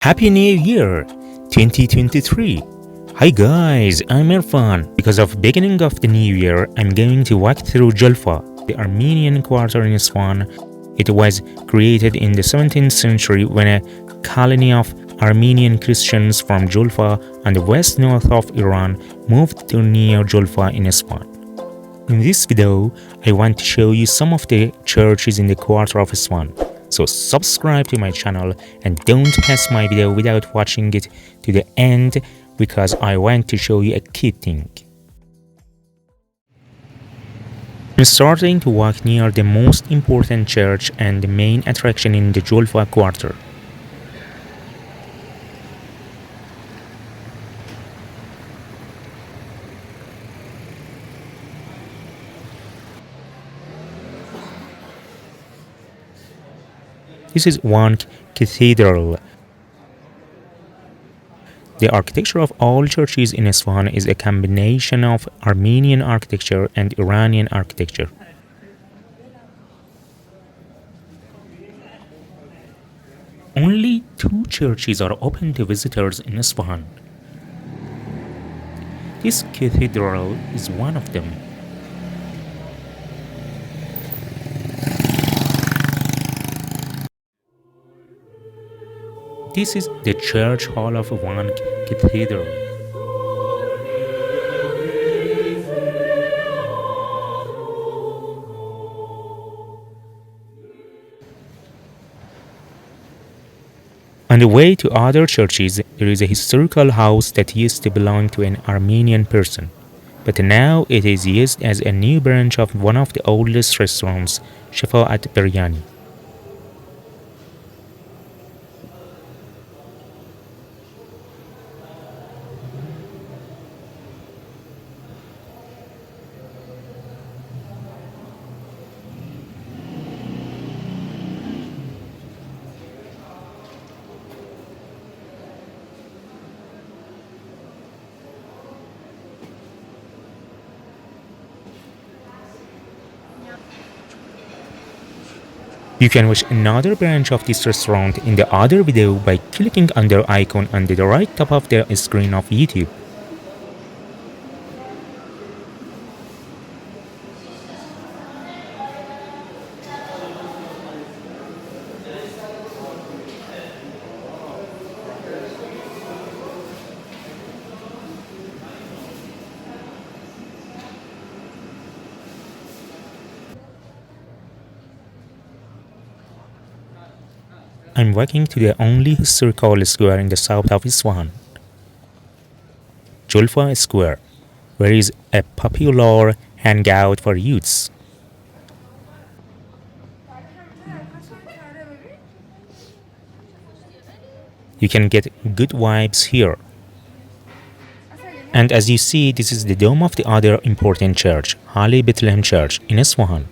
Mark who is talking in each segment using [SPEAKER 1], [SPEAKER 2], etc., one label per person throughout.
[SPEAKER 1] Happy New Year 2023. Hi guys, I'm Irfan. Because of beginning of the new year, I'm going to walk through Jolfa, the Armenian quarter in Isfahan. It was created in the 17th century when a colony of Armenian Christians from Jolfa and the west north of Iran moved to near Jolfa in Isfahan. In this video, I want to show you some of the churches in the quarter of Isfahan. So subscribe to my channel and don't pass my video without watching it to the end because I want to show you a key thing. I'm starting to walk near the most important church and the main attraction in the Jolfa quarter. This is Vank Cathedral. The architecture of all churches in Isfahan is a combination of Armenian architecture and Iranian architecture. Only 2 churches are open to visitors in Isfahan. This cathedral is one of them. This is the church hall of Vank Cathedral. On the way to other churches, there is a historical house that used to belong to an Armenian person, but now it is used as a new branch of one of the oldest restaurants, Jolfa at Biryani. You can watch another branch of this restaurant in the other video by clicking on their icon on the right top of the screen of YouTube. I'm walking to the only historical square in the south of Isfahan, Jolfa Square, where is a popular hangout for youths. You can get good vibes here. And as you see, this is the dome of the other important church, Bethlehem Church in Isfahan.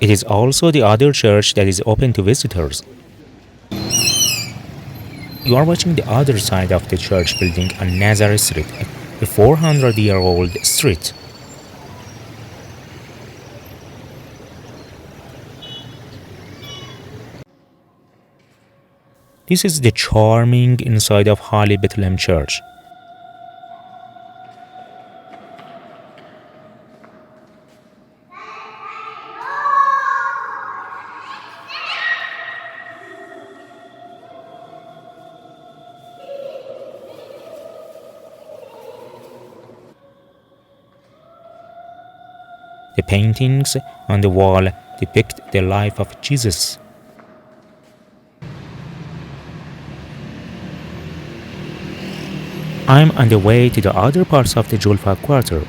[SPEAKER 1] It is also the other church that is open to visitors. You are watching the other side of the church building on Nazareth Street, a 400-year-old street. This is the charming inside of Bethlehem Church. The paintings on the wall depict the life of Jesus. I'm on the way to the other parts of the Jolfa quarter.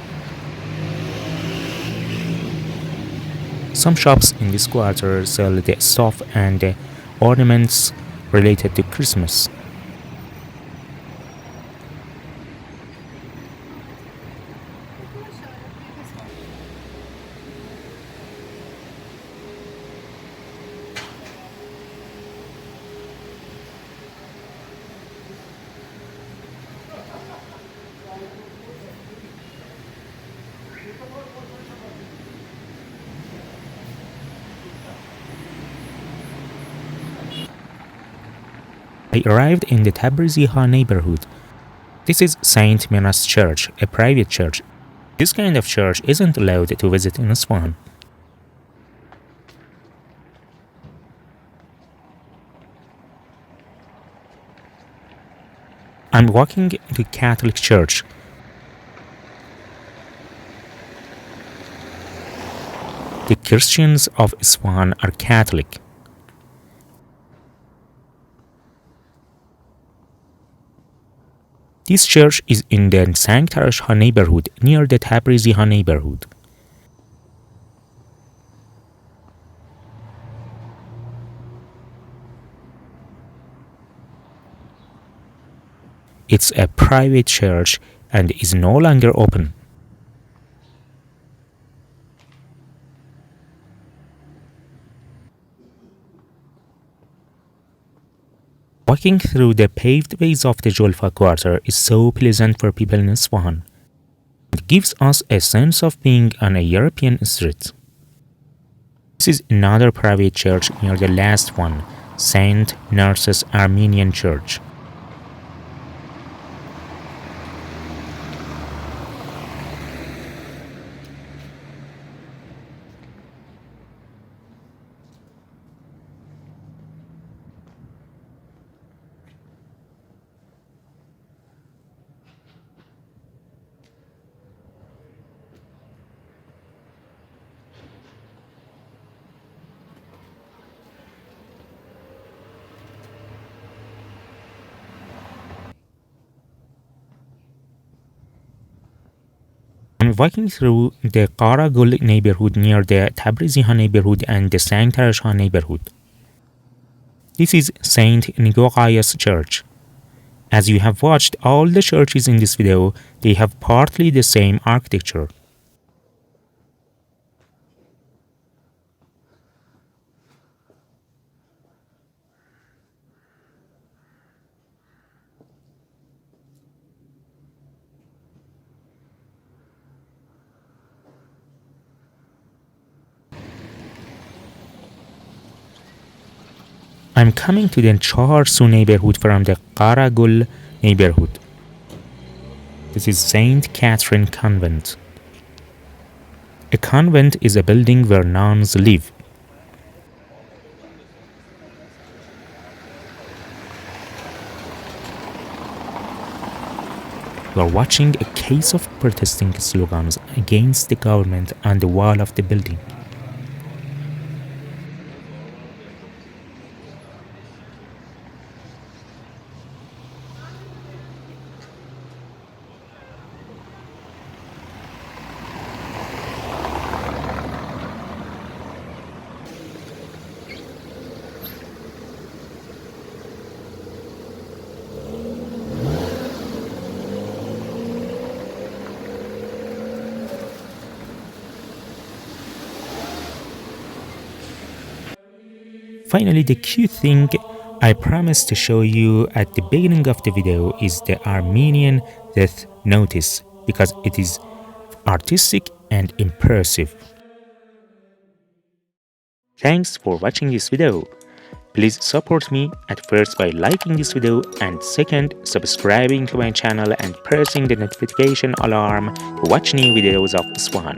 [SPEAKER 1] Some shops in this quarter sell the stuff and the ornaments related to Christmas. I arrived in the Tabriziha neighborhood. This is Saint Minas Church, a private church. This kind of church isn't allowed to visit in Isfahan. I'm walking to Catholic Church. The Christians of Isfahan are Catholic. This church is in the Sankt Tarashha neighborhood, near the Tabriziha neighborhood. It's a private church and is no longer open. Walking through the paved ways of the Jolfa quarter is so pleasant for people in Isfahan. It gives us a sense of being on a European street. This is another private church near the last one, Saint Narcissus Armenian Church. I'm walking through the Qaragul neighborhood near the Tabriziha neighborhood and the Sankt Tarashha neighborhood. This is Saint Nicolayas Church. As you have watched all the churches in this video, they have partly the same architecture. I'm coming to the Chaharsu neighborhood from the Qaragul neighborhood. This is Saint Catherine Convent. A convent is a building where nuns live. We are watching a case of protesting slogans against the government on the wall of the building. Finally, the cute thing I promised to show you at the beginning of the video is the Armenian death notice because it is artistic and impressive. Thanks for watching this video. Please support me at first by liking this video and second, subscribing to my channel and pressing the notification alarm to watch new videos of Isfahan.